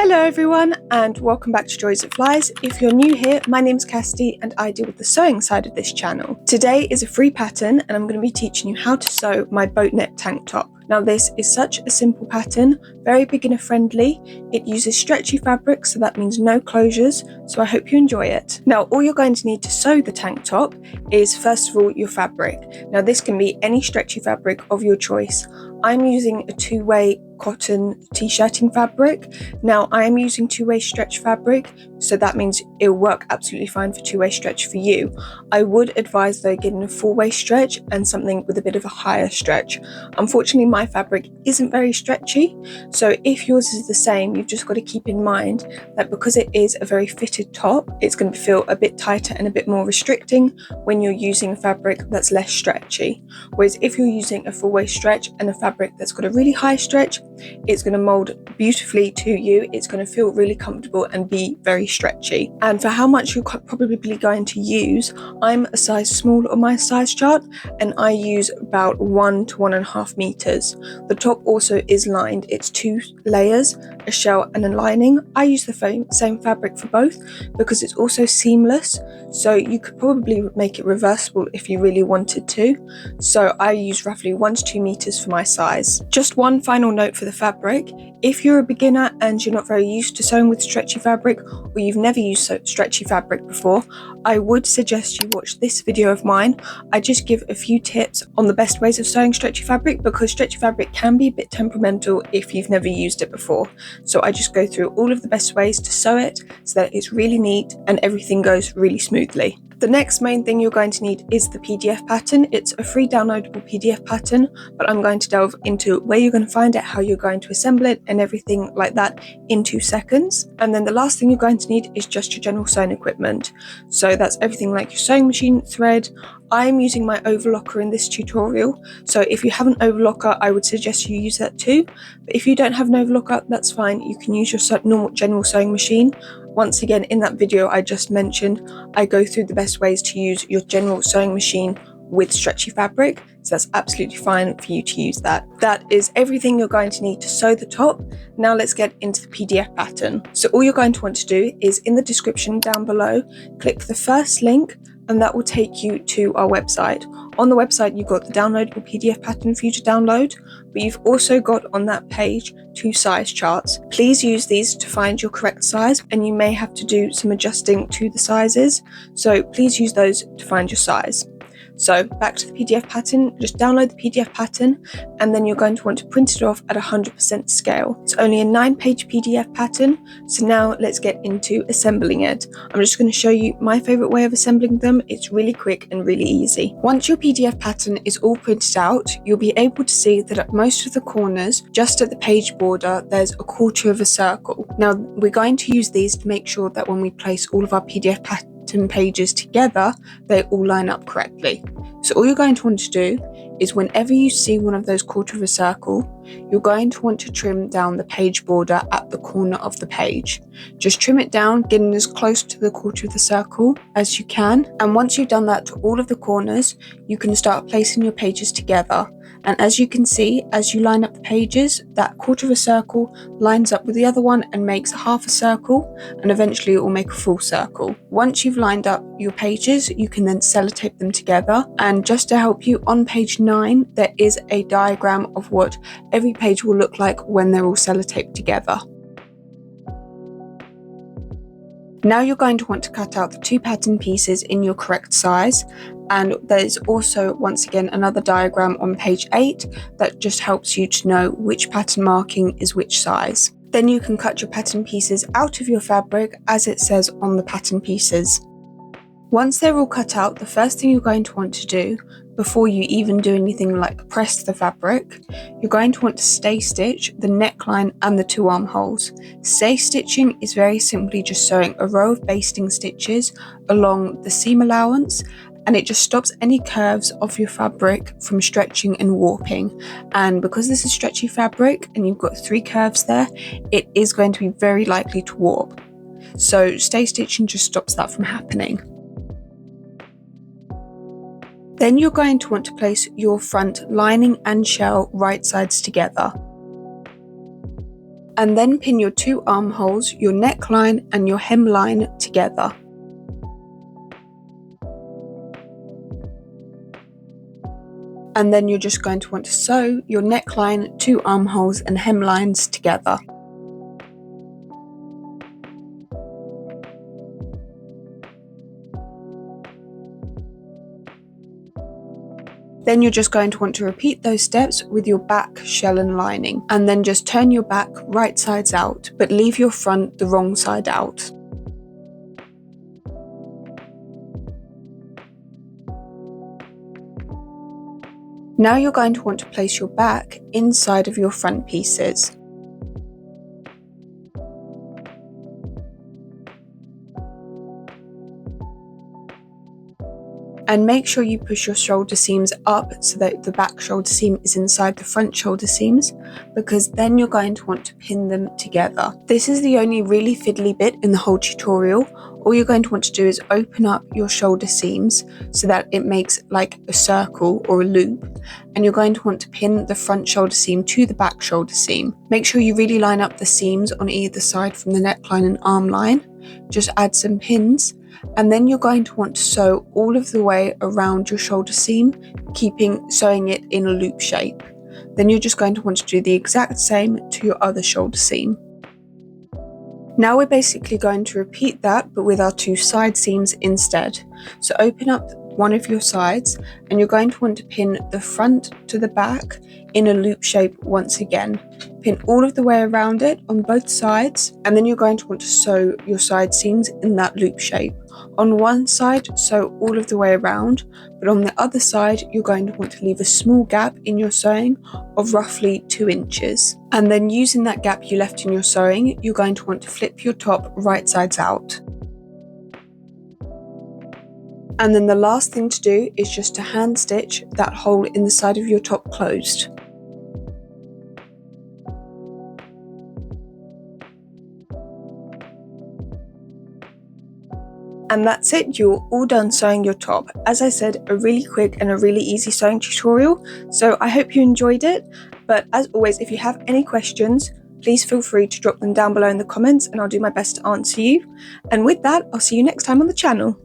Hello everyone and welcome back to Joys It Flies. If you're new here, my name's Cassidy and I deal with the sewing side of this channel. Today is a free pattern and I'm going to be teaching you how to sew my boat neck tank top. Now this is such a simple pattern, very beginner friendly. It uses stretchy fabric, so that means no closures, so I hope you enjoy it. Now all you're going to need to sew the tank top is first of all your fabric. Now this can be any stretchy fabric of your choice. I'm using a two-way cotton t-shirting fabric. Now I am using two-way stretch fabric, so that means it'll work absolutely fine for two-way stretch for you. I would advise though getting a four-way stretch and something with a bit of a higher stretch. Unfortunately my fabric isn't very stretchy, so if yours is the same, you've just got to keep in mind that because it is a very fitted top, it's going to feel a bit tighter and a bit more restricting when you're using a fabric that's less stretchy. Whereas if you're using a four-way stretch and a fabric that's got a really high stretch, it's going to mold beautifully to you. It's going to feel really comfortable and be very stretchy. And for how much you're probably going to use, I'm a size small on my size chart and I use about 1 to 1.5 meters. The top also is lined. It's 2 layers, a shell and a lining. I use the same fabric for both because it's also seamless, so you could probably make it reversible if you really wanted to. So I use roughly 1 to 2 meters for my size. Just one final note for the fabric: if you're a beginner and you're not very used to sewing with stretchy fabric, or you've never used stretchy fabric before, I would suggest you watch this video of mine. I just give a few tips on the best ways of sewing stretchy fabric, because stretchy fabric can be a bit temperamental if you've never used it before. So I just go through all of the best ways to sew it so that it's really neat and everything goes really smoothly. The next main thing you're going to need is the PDF pattern. It's a free downloadable PDF pattern, but I'm going to delve into where you're going to find it, how you're going to assemble it, and everything like that in 2 seconds. And then the last thing you're going to need is just your general sewing equipment. So that's everything like your sewing machine, thread. I'm using my overlocker in this tutorial, so if you have an overlocker, I would suggest you use that too. But if you don't have an overlocker, that's fine. You can use your normal general sewing machine. Once again, in that video I just mentioned, I go through the best ways to use your general sewing machine with stretchy fabric, so that's absolutely fine for you to use that. That is everything you're going to need to sew the top. Now let's get into the PDF pattern. So all you're going to want to do is, in the description down below, click the first link and that will take you to our website. On the website you've got the downloadable PDF pattern for you to download, but you've also got on that page 2 size charts. Please use these to find your correct size, and you may have to do some adjusting to the sizes, so please use those to find your size. So back to the PDF pattern, just download the PDF pattern and then you're going to want to print it off at 100% scale. It's only a 9-page PDF pattern, so now let's get into assembling it. I'm just going to show you my favourite way of assembling them. It's really quick and really easy. Once your PDF pattern is all printed out, you'll be able to see that at most of the corners, just at the page border, there's a 1/4 of a circle. Now we're going to use these to make sure that when we place all of our PDF pattern pages together, they all line up correctly. So all you're going to want to do is, whenever you see one of those 1/4 of a circle, you're going to want to trim down the page border at the corner of the page. Just trim it down, getting as close to the 1/4 of the circle as you can. And once you've done that to all of the corners, you can start placing your pages together. And as you can see, as you line up the pages, that 1/4 of a circle lines up with the other one and makes 1/2 a circle, and eventually it will make a full circle. Once you've lined up your pages, you can then sellotape them together. And just to help you, on page 9, there is a diagram of what every page will look like when they're all sellotaped together. Now you're going to want to cut out the 2 pattern pieces in your correct size, and there's also once again another diagram on page 8 that just helps you to know which pattern marking is which size. Then you can cut your pattern pieces out of your fabric as it says on the pattern pieces. Once they're all cut out, the first thing you're going to want to do, before you even do anything like press the fabric, you're going to want to stay stitch the neckline and the 2 armholes. Stay stitching is very simply just sewing a row of basting stitches along the seam allowance, and it just stops any curves of your fabric from stretching and warping. And because this is stretchy fabric and you've got 3 curves there, it is going to be very likely to warp. So stay stitching just stops that from happening. Then you're going to want to place your front lining and shell right sides together. And then pin your 2 armholes, your neckline and your hemline together. And then you're just going to want to sew your neckline, 2 armholes and hemlines together. Then you're just going to want to repeat those steps with your back shell and lining, and then just turn your back right sides out, but leave your front the wrong side out. Now you're going to want to place your back inside of your front pieces. And make sure you push your shoulder seams up so that the back shoulder seam is inside the front shoulder seams, because then you're going to want to pin them together. This is the only really fiddly bit in the whole tutorial. All you're going to want to do is open up your shoulder seams so that it makes like a circle or a loop, and you're going to want to pin the front shoulder seam to the back shoulder seam. Make sure you really line up the seams on either side from the neckline and arm line. Just add some pins, and then you're going to want to sew all of the way around your shoulder seam, sewing it in a loop shape. Then you're just going to want to do the exact same to your other shoulder seam. Now we're basically going to repeat that, but with our 2 side seams instead. So open up one of your sides, and you're going to want to pin the front to the back in a loop shape once again. Pin all of the way around it on both sides, and then you're going to want to sew your side seams in that loop shape. On one side, sew all of the way around, but on the other side, you're going to want to leave a small gap in your sewing of roughly 2 inches. And then using that gap you left in your sewing, you're going to want to flip your top right sides out. And then the last thing to do is just to hand stitch that hole in the side of your top closed. And that's it, you're all done sewing your top. As I said, a really quick and a really easy sewing tutorial, so I hope you enjoyed it. But as always, if you have any questions, please feel free to drop them down below in the comments and I'll do my best to answer you. And with that, I'll see you next time on the channel.